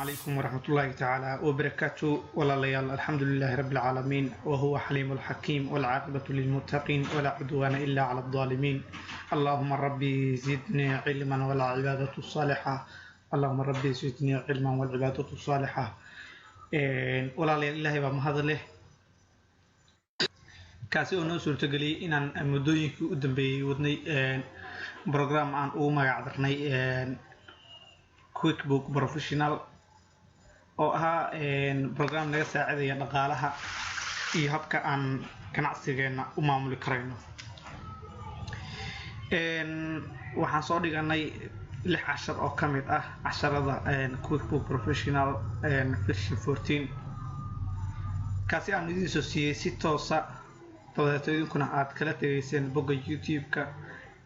عليكم ورحمة الله تعالى وبركاته ولا ليال الحمد لله رب العالمين وهو حليم الحكيم والعاقبة للمتقين ولا عدوان إلا على الظالمين. اللهم ربي زدني علما والعبادة الصالحة. اللهم ربي زدني علما والعبادة الصالحة. ولا ليال الله بمهذا له kaasi oo noo suurtageliyay inaan muddooyinkii u dambeeyay wadnay program aan ugu magac darnay QuickBook Professional oo ahaa program naga saacidaya dhaqaalaha iyo habka aan ganacsigeena u maamuli karayno. waxaan soo dhiganay 6 cashar oo ka mid ah casharada QuickBook Professional version 14 kaasi aan idin soo siiyay si toos ah toddobaadkuna aad kala tageyseen bogga YouTube-ka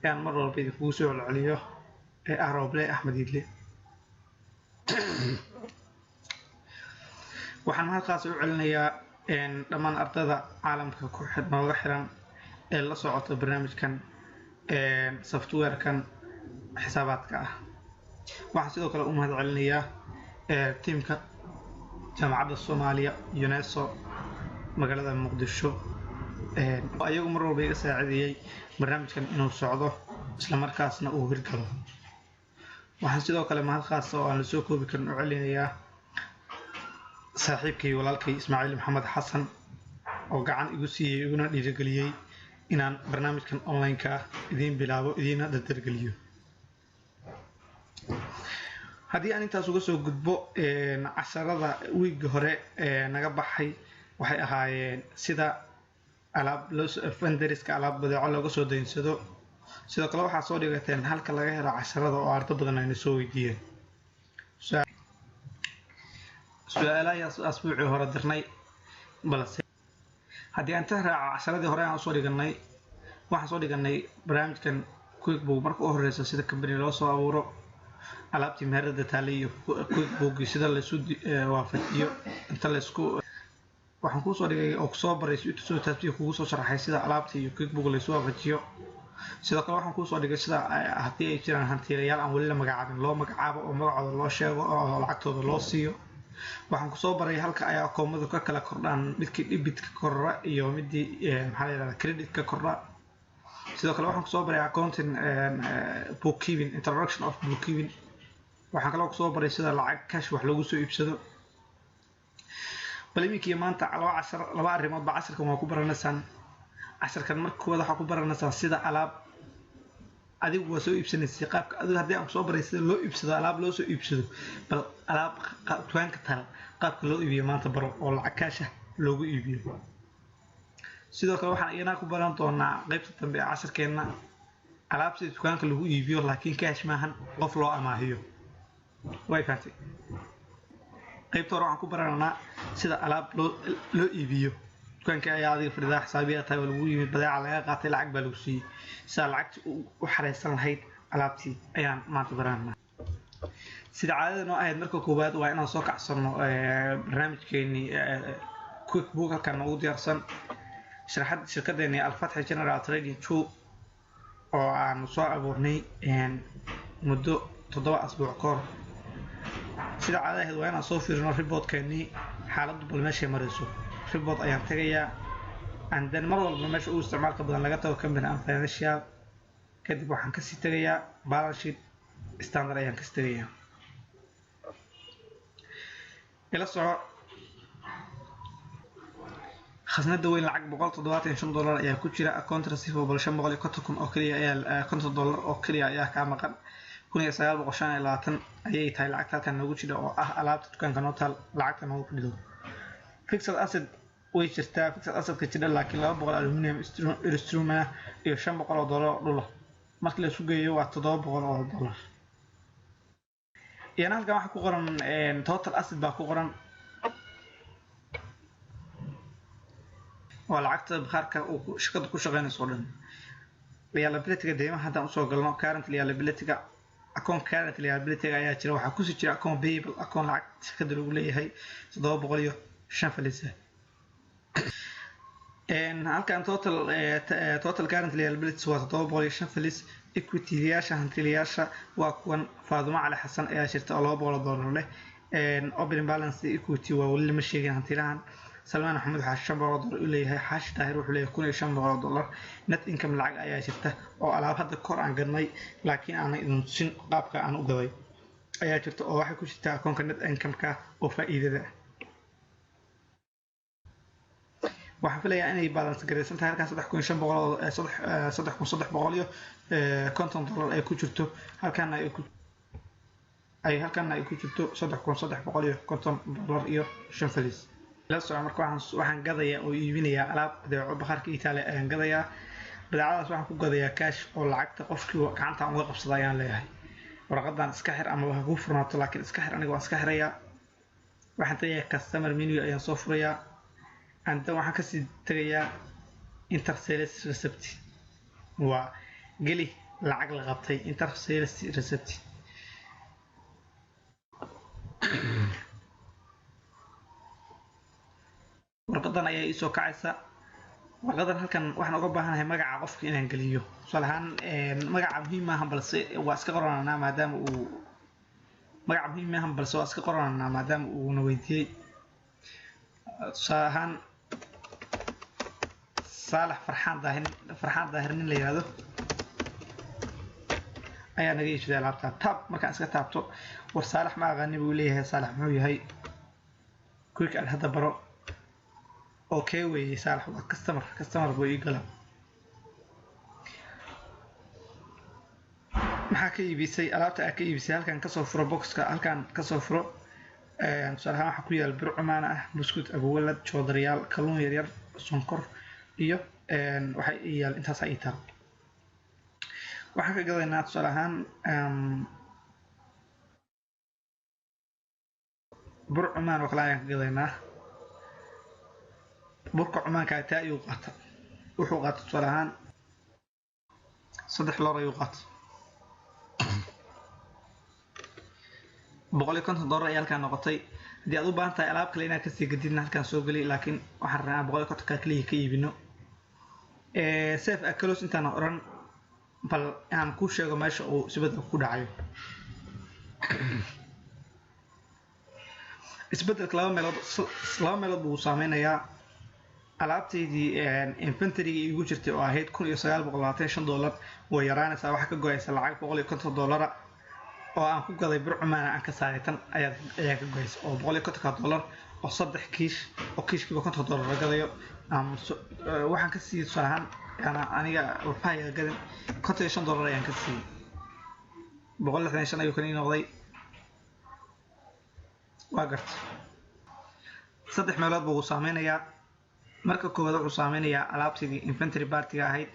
ee aan mar walba idinku soo celceliyo ee Roble Axmed Idle. waxaan halkaas u celinayaa dhammaan ardayda caalamka ku nooga xiran ee la socota barnaamijkan software-kan xisaabaadka ah. waxaan sidoo kale u mahad celinayaa tiimka jaamacadda Soomaaliya UNESCO magaalada Muqdisho ayagu mar walba iga saacidiyay barnaamijkan inuu socdo isla markaasna uu hirgalo. waxaan sidoo kale mahad khaas oo aan la soo koobi karin u celinayaa saaxiibkay walaalkay Ismaaciil Maxamed Xasan oo gacan igu siiyay iguna dhiirigeliyay inaan barnaamijkan online-ka idin bilaabo idina dardargeliyo. haddii aan intaas uga soo gudbo casharada wiigga hore naga baxay waxay ahaayeen sida alaab vendorska alaab badeeco looga soo daynsado. sidoo kale waxaa soo dhigateen halka laga helo casharada oo arday badan ay soo weydiiyeen su'aalahaas asbuucii hore dirnay balse haddii aan raaco casharadii hore aan soo dhiganay waxaan soo dhiganay barnaamijkan QuickBook marka u horeysa sida company loo soo abuuro alaabtii meherada taalay iyo QuickBook sida la isu waafajiyo inta la isku waxaan ku soo dhigay oo soo baray si uu soo taabtiyo kugu soo sharaxay sida alaabta iyo QuickBook la isu waafajiyo. sidoo kale waxaan ku soo dhigay sida haddii ay jiraan hantiilayaal aan wali la magacaabin loo magacaabo oo magacooda loo sheego oo lacagtooda loo siiyo. waxaan ku soo baray halka ay akoomadu ka kala kordhaan midkii debit ka kordha iyo midii maxaa la yiraahdaa credit ka kordha. sidoo kale waxaan ku soo baray accounting bookkeeping introduction of bookkeeping. waxaan kaloo ku soo baray sida lacag cash wax lagu soo iibsado. bal iminkii maanta laba arrimood ba casharkan waa ku baranaysaan. casharkan markooda waxaa ku baranaysaan sida alaab adigu waa soo iibsanaysay qaabka adigu haddii aan soo baray sida loo iibsado alaab loo soo iibsado bal alaab dukaanka taal qaabka loo iibiyo maanta baro oo lacag cash loogu iibiyo. sidoo kale waxaan iyana ku baran doonaa qaybta dambe ee casharkeena alaab sida dukaanka lagu iibiyo laakiin cash maahan qof loo amaahiyo. way faatay qaybta hore waxaan ku baranaa sida alaab loo iibiyo dukaanka ayaa adiga fariida xisaabiya tahay lagu yimid badeeca laga qaatay lacag baa lagu siiyay sida lacagti u xareysan lahayd alaabtii ayaan maanta baranaa. sida caadada noo ahayd marka koowaad waa inaan soo kacsano barnaamijkeeni QuickBook halkan ugu diyaarsan sharaxaad shirkadeena Al-Fatx General Trading 2 oo aan soo abuurnay muddo 7 asbuuc ka hor. sida caadada waa inaan soo fiirino report-keeni xaaladdu bal meesha marayso. report ayaan tagayaa and then mar walba meesha uu isticmaalka badan laga tago company and financial kadib waxaan ka sii tagayaa balance sheet standard ayaan ka sii tagayaa. ila soco khasnada weyn lacag $175 ayaa ku jira account receivable $550 oo kaliya ayaa $50 oo kaliya ayaa ka maqan 1925 ayay tahay lacagta halkan noogu jira oo ah alaabta dukaanka noo taal lacagta noogu fadhido. fixed asset way jirtaa fixed asset ka jira laakiin 200 aluminum instrument iyo $500 marka la isu geeyo waa $700. iyana halkan waxa ku qoran total asset baa ku qoran waa lacagta bakhaarka uu shirkadu ku shaqeynayso dhan. liability-ga deymaha haddaan usoo galno current liability-ga account current liability-ga ayaa jira waxaa kusii jira account payable account lacag shirkada lagu leeyahay $705. halkan total current liabilities waa $705. equity-yaasha hantiilayaasha waa kuwan Faadumo Cali Xasan ayaa shirta $200 leh opening balance equity waa wali lama sheegin hantilahan. Salmaan Axmed waxaa $500 u leeyahay, Xaashi Daahir wuxuu leeyahay $1500. net income lacag ayaa jirta oo alaab hadda kor aan gadnay laakiin aan idin tusin qaabka aan u gaday ayaa jirta oo waxay ku jirtaa akoonka net income-ka oo faa'iidada ah. waxaan filayaa inay balance gareysan tahay halkan $3,350 ay ku jirto, halkan ay ku jirto $3,350 iyo 5 faliis. la soo marka waxaan gadayaa oo iibinayaa alaab badeeco bakhaarka Itaaliya ayaan gadayaa. badeecadaas waxaan ku gadayaa cash oo lacagta qofkii gacanta uga qabsada ayaan leeyahay. warqadan iska xir ama waxa ku furnaato laakiin iska xir, aniga waan iska xirayaa. waxaan tagayaa customer menu ayaan soo furayaa. anta waxaan kasii tagayaa inter sales receipt, waa geli lacag la qabtay inter sales receipt. warqadan ayaa ii soo kacaysa. warqadan halkan waxaan uga baahanahay magaca qofka inaan geliyo. tusaale ahaan magaca muhiim maahan balse waa iska qorananaa maadaama uu na weydiiyey. tusaale ahaan Saalax Farxaan Daahir nin la yiraahdo ayaa naga iibsaday alaabta. tab markaan iska taabto war Saalax ma aqaani buu leeyahay. Saalax muxuu yahay? quick aan hadda baro. okay weeye Saalax waa customer buu ii galaa. maxaa ka iibisay? alaabta aad ka iibisay halkan ka soo furo boxka, halkan ka soo furo. tusaale ahaan waxaa ku yaal bir cumaan ah, buskut, abawalad, joodariyaal, kalluun yaryar, sonkor iyo waxay yaal intaas ay taal. waxaan ka gadaynaa tusaale ahaan bur cumaan oo kale ayaan ka gadaynaa. burka cumaanka taa ayuu qaata, wuxuu qaata tusaale ahaan $3 ayuu qaata. $150 ayaa halkaan noqotay. haddii aad u baahan tahay alaab kale inaad kasii gadidna halkaan soo geli, laakiin waxaan rabnaa $150 kaliya ka iibino. safe akalos intaan oran bal aan ku sheego meesha uu isbedel ku dhacayo. isbedelka laba meelood buu saameynayaa. alaabtaydii inventory-ga igu jirtay oo ahayd $1925 way yaraanaysaa. waxaa ka go'aysa lacag $150 oo aan ku gaday bir cumaan aan ka saaray tan ayaa ka go'aysa oo $150 oo 3 kiish oo kiishkiiba $50 la gadayo. waxaan ka siiyay tusaale ahaan aniga waxaa iga gadan $55 ayaan ka siiyay. $165 ayuu kan ii noqday. waa gartay. 3 meelood buu saameynayaa. marka koowaad wuxuu saameynayaa alaabtaydii inventory party-ga ahayd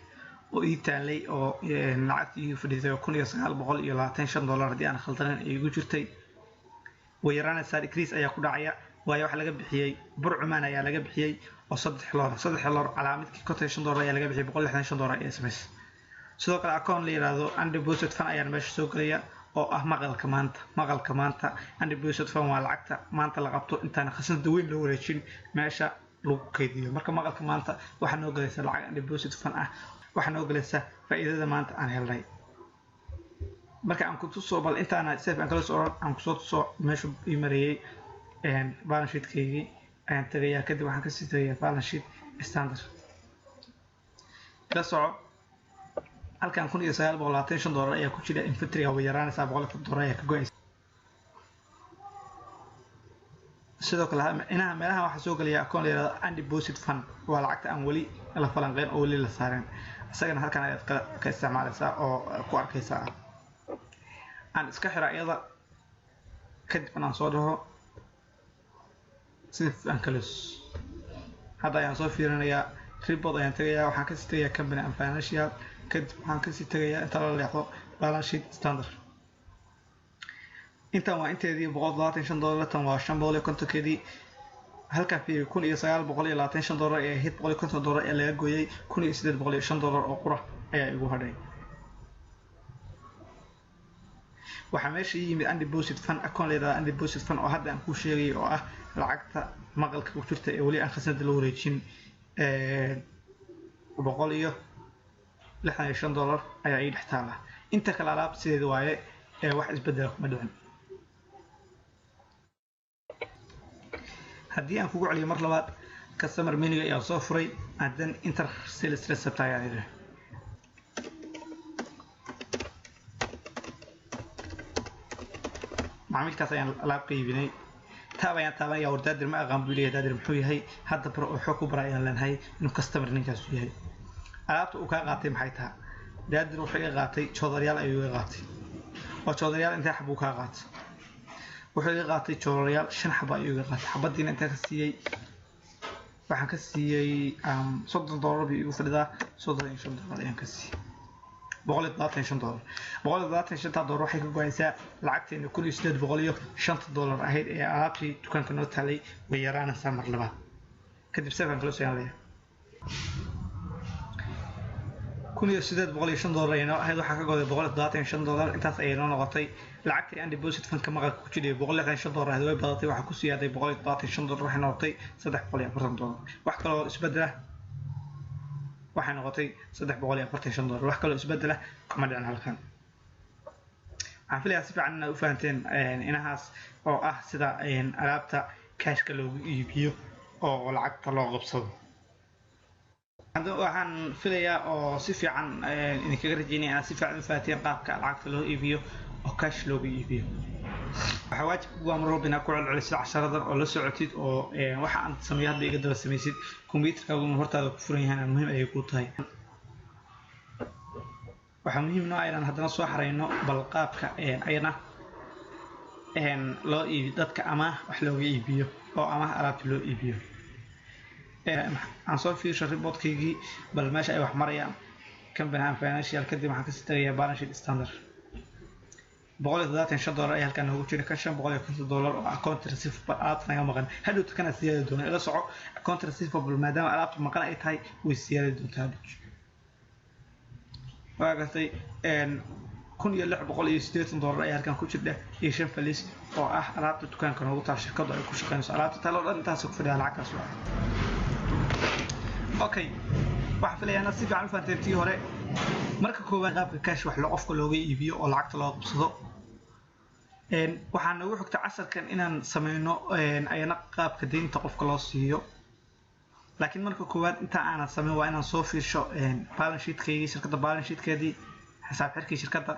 oo ii taalay oo lacagtii igu fadhiisay $1925 haddii aan khaldaneyn ay igu jirtay. way yaraanaysaa, decrease ayaa ku dhacaya waayo waxa laga bixiyay bur cumaan ayaa laga bixiyay oo $3 calaamadkii $55 ayaa laga bixiyay $165 ayaa samaysay. sidoo kale account la yiraahdo undeposit fund ayaan meesha soo gelaya oo ah maqalka maanta. undeposit fund waa lacagta maanta la qabto intaan khasnada weyn loo wareejin meesha lagu kaydiyo. marka maqalka maanta waxaa noo galaysa lacag undeposit fund ah, waxaa noo galaysa faa'iidada maanta aan helnay. marka aan ku tuso bal intaana safe aan kala soo aan ku soo tuso meesha ii marayay balance sheet-keygii ayaan tagayaa. kadib waxaan ka sii tagayaa balance sheet standard. la soco halkan $1925 ayaa ku jira inventory-ga way yaraanaysaa, $150 ayaa ka go'aysa. sidoo kale inaha meelaha waxaa soo gelaya account la yiraahdo undeposit fund, waa lacagta aan weli la falanqeyn oo weli la saareen. isagana halkan ayaad ka isticmaalaysaa oo ku arkaysaa. aan iska xira iyada kadib aan soo dhaho safe and close. hadda ayaan soo fiirinayaa report ayaan tagayaa. waxaan ka sii tagayaa company and financial. kadib waxaan ka sii tagayaa inta la leexdo balance sheet standard. intaan waa inteedii $125, tan waa $550. halkan fiiri $1925 ee ahayd $150 ee laga gooyay $1805 oo qura ayaa igu hadhay. waxaa meesha yimid undeposit fund account la yiraahdo undeposit fund oo hadda aan ku sheegay oo ah lacagta maqalka ku jirta ee weli aan khasnada loo wareejin. $165 ayaa ii dhex taala. inta kale alaab sideeda waaye wax isbedel kuma dhicin. haddii aan kugu celiyo mar labaad customer menu ayaa soo furay hadan enter sales recipe ayaa yidhi macaamilkaas ayaan alaab qaybinay taabanaya war daadir ma aqaan buu leeyahay daadir muxuu yahay hadda bar wuxuu ku bara ayaan leenahay inuu customer ninkaas yahay alaabta uu ka qaatay maxay tahay daadir wuxuu iga qaatay joodariyaal ayuu iga qaatay oo joodariyaal intee xab uu ka qaatay wuxuu iga qaatay joodariyaal 5 xab ayuu iga qaatay xabadiina intee ka siiyay waxaan ka siiyay $30 bii igu fadhidaa $35 ayaan ka siiyay $125 $125 waxay ka go'aysaa lacagteena $1805 ahayd ee alaabtii dukaanka noo talay way yaraanaysaa mar labaad kadib seven kala soo yaabay $1805 ayay noo ahayd waxaa ka go'day $125 intaas ayay noo noqotay lacagtii aan deposit fund-ka maqalka ku jiray $165 ahayd way badatay waxaa ku sii yaaday $125 waxay noqotay $340 wax kale oo isbedela waxay noqotay $345 wax kale oo isbedela kuma dhicin halkan waxaan filayaa si fiican inaad u fahanteen inahaas oo ah sida alaabta cashka loogu iibiyo oo lacagta loo qabsado waxaan filayaa oo si fiican idinkaga rajaynaya inaad si fiican u fahanteen qaabka lacagta loo iibiyo oo cash loogu iibiyo waxaa waajib kugu amar walba inaad ku celcelisid casharadan oo la socotid oo waxa aan sameeyo hadda iga daba samaysid kombiyuutarkaagu hortaada ku furan yahay muhiim ayay kuu tahay waxaa muhiim noo inaan haddana soo xarayno bal qaabka ayana loo iibiyo dadka ama wax looga iibiyo oo ama alaabta loo iibiyo aan soo fiirshay reportkaygii bal meesha ay wax marayaan company and financial kadib waxaan kasii tagayaa balance sheet standard $125 ay halkan ugu jira $550 oo account receivable aad naga maqan hadhow kana siyaado doona ila soco account receivable maadaama alaabta maqan ay tahay way siyaado doontaa waagatay $1680 ay halkan ku jirta iyo 5 falis oo ah alaabta dukaanka noogu taal shirkadu ay ku shaqeynayso alaabta talo dhan intaas ku fadhiya lacagtaas waa okay waxa filayaa si fiican u fahanteen tii hore marka koowaad qaabka cash wax loo qofka looga iibiyo oo lacagta loo qabsado waxaan ugu xigta casharkan inaan sameeyno ayana qaabka deynta qofka loo siiyo laakiin marka koowaad inta aan sameeyo waa inaan soo fiirsho balance sheet-keedii shirkadda balance sheet-keedii xisaab xirkii shirkadda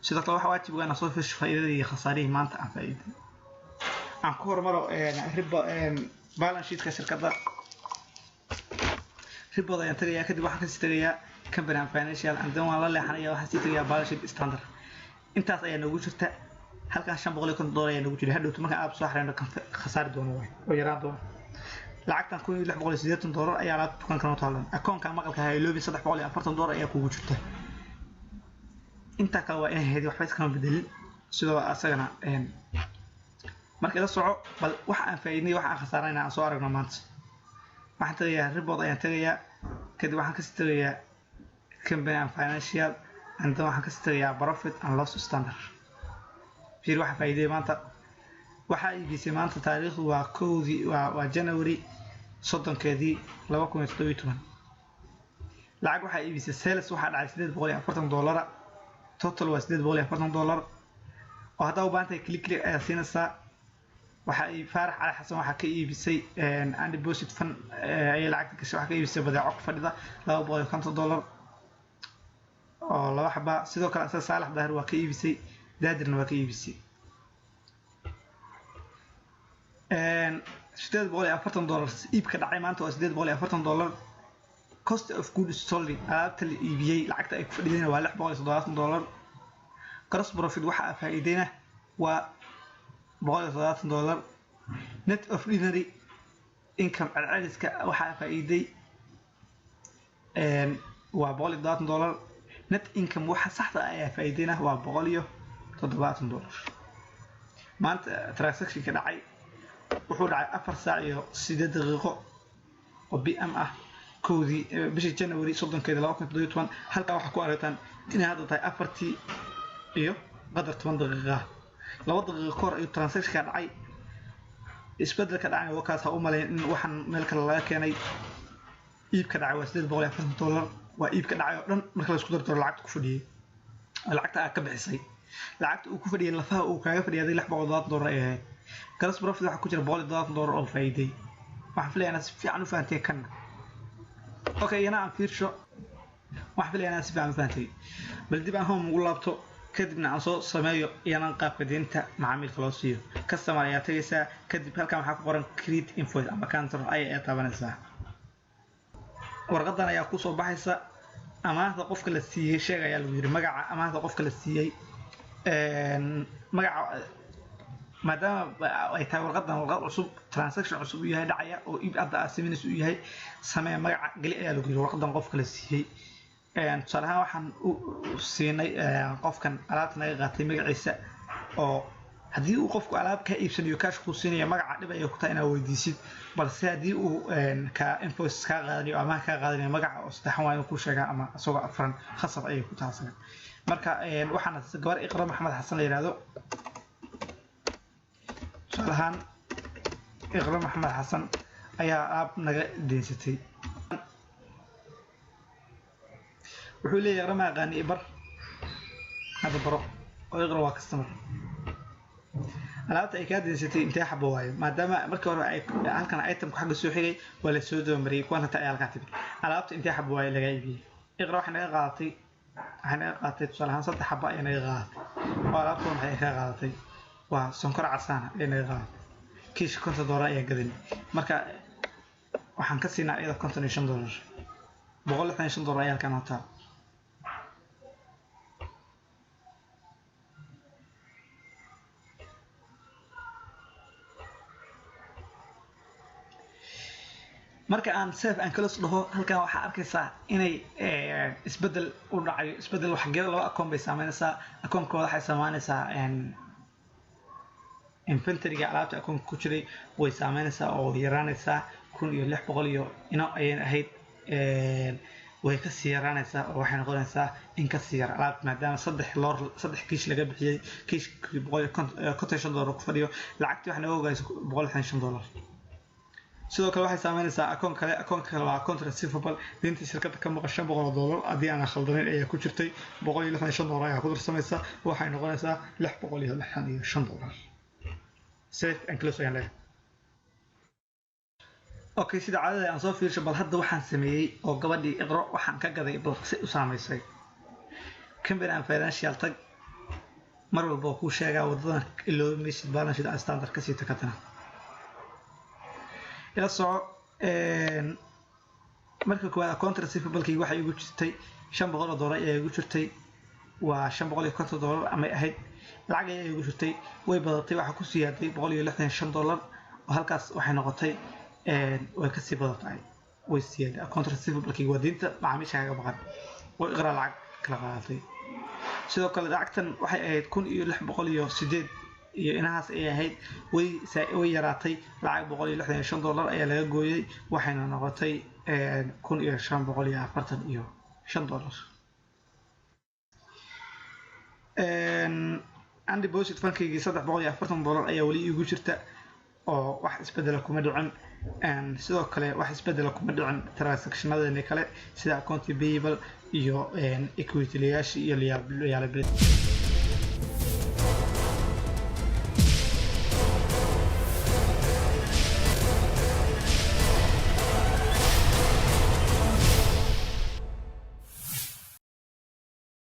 sidoo kale waxa waajib ah inaan soo fiirsho faa'iidada iyo khasaarihii maanta aan faa'iiday aan ku hormaro balance sheet-ka shirkadda ribada ayaan tagayaa kadib waxaan kasii tagayaa company and financial and then waan la leexanayaa waxaan sii tagayaa balance sheet standard intaas ayaa noogu jirta halkaas $550 ayaa noogu jira hadhowta markaan aad soo xareyno khasaari doono way oo yaraan doono lacagtan $1680 ayaa alaabta dukaanka noo taalan akoonka maqalka hay loobi $340 ayaa kugu jirta inta kale waa inay heedi waxba iskama bedelin sidoo asagana marka la soco bal waxa aan faa'iidnay waxa aan khasaarayna aan soo aragno maanta waxaan tagayaa report ayaan tagayaa kadib waxaan kasii tagayaa company and financial and then waxaan kasii tagayaa profit and loss standard fiir waxa faa'iiday maanta waxa iibisay maanta taariikhdu waa January 30keedii 2017 lacag waxa iibisay sales waxa dhacay $840 total waa $840 oo hadda u baahan tahay click ayaa siinaysaa waxa ay Faarax Cali Xasan waxa ka iibisay and deposit fund ay lacagta gashay waxa ka iibisay badeeco ku fadhida $250 oo laba xaba sidoo kale asaas Saalax Daahir waa ka iibisay Daadirna waa ka iibisay $840 iibka dhacay maanta waa $840 cost of goods sold alaabta la iibiyay lacagta ay ku fadhidayna waa $670 gross profit waxa faa'iideyna waa $130 net of ordinary income العدسك waxa faa'iiday waa $130 net income waxa saxda ah ayaa faa'iideyna waa $170 maanta transaction ka dhacay wuxuu dhacay 4 saac iyo 8 daqiiqo oo PM ah koodii bishii January 30keeda 2017 halka waxa ku aragtaan inay hadda tahay 4 iyo qadar 10 daqiiqo laba daqiiqo kor iyo transaction ka dhacay isbeddelka dhacay oo kaas u maleyn in waxan meel kale laga keenay iibka dhacay waa $840 waa iibka dhacay oo dhan marka la isku daro lacagta ku fadhiyay lacagta ka bixisay lacagta uu ku fadhiyay lafaha uu kaaga fadhiyay $600 gross profit waxa ku jira $100 oo faa'iiday waxaan filayaa si fiican u fahanteen kan okay yana aan fiirsho waxaan filayaa si fiican u fahanteen bal dib aan home ugu laabto kadibna aan soo sameeyo iyana qaabka deynta macaamilka loo siiyo customer ayaa tagaysaa kadib halkan waxaa ku qoran create invoice ama counter ay taabanaysaa warqadan ayaa ku soo baxaysa amaahda qofka la siiyay sheegaya lagu yiri magaca amaahda qofka la siiyay magaca maadaama ay tahay warqadan warqad cusub transaction cusub yahay dhacaya oo iib hadda asiminis u yahay samee magaca gali ayaa lagu yiri warqadan qofka la siiyay tusaale ahaan waxaan u siinay qofkan alaabta naga qaatay magaciisa oo haddii uu qofku alaab ka iibsanayo cash ku siinayo magaca dhib ay ku tahay inaad weydiisid balse haddii uu ka invoice ka qaadanayo ama ka qaadanayo magaca oo saddexan waa inuu ku sheegaa ama asagoo afran khasab ayay ku taasay marka waxaan gabar Iqra Maxamed Xasan la yiraahdo tusaale ahaan Iqra Maxamed Xasan ayaa alaab naga deensatay wuxuu leeyahay Iqra ma aqaani ibar hada baro oo Iqra waa customer alaabta ay ka deensatay intee xabo waayo maadaama markii hore ay halkan item ku xagga soo xigay wala soo doomariyay kuwan ta ay halka tibay alaabta intee xabo waayo laga iibiyay Iqra waxa naga qaadatay tusaale ahaan 3 xabo ay naga qaadatay oo alaabta waxay ka qaadatay waa sonkor casaan ay naga qaadatay kiish $50 ayaa gadan marka waxaan ka siinaa iyada $55 $165 ayaa halkan hotaa marka aan save aan kala soo halkan waxa arkaysaa inay isbedel u dhacayo isbedel wax geeda laba account bay saameynaysaa account-kooda waxay saameynaysaa inventory-ga alaabta account ku jiray way saameynaysaa oo yaraanaysaa 1600 iyo ina ay ahayd way ka sii yaraanaysaa oo waxay noqonaysaa in ka sii yar alaabta maadaama 3 kiish laga bixiyay kiish $150 ku fadhiyo lacagtii waxa naga ogayso $155 sidoo kale waxay saameynaysaa account kale waa account receivable deynta shirkadda ka maqan $500 hadii aan khaldanayn ayaa ku jirtay $165 ayaa ku darsamaysa waxay noqonaysaa $665 save and close ayaan leeyahay okay sida caadada aan soo fiirsho bal hadda waxaan sameeyay oo gabadhii Iqra waxaan ka gaday balse u saameysay company and financial tag mar walba ku sheegaa wadadan ilaa meeshii balance sheet standard ka sii takatana ila soo marka kuwa account receivable-kii waxay ugu jirtay $500 ayaa ugu jirtay waa $550 ama ahayd lacag ayaa ugu jirtay way badatay waxa ku sii yaaday $165 oo halkaas waxay noqotay way ka sii badatay way sii account receivable-kii wadiinta macaamiisha kaga baqan way Iqra lacag kala qaadatay sidoo kale lacagtan waxay ahayd $1608 iyo inahaas ay ahayd way yaraatay lacag $165 ayaa laga gooyay waxayna noqotay $1545 and deposit fankigi $340 ayaa wali igu jirta oo wax isbedel kuma dhicin sidoo kale wax isbedel kuma dhicin transactionada kale sida account payable iyo equity liability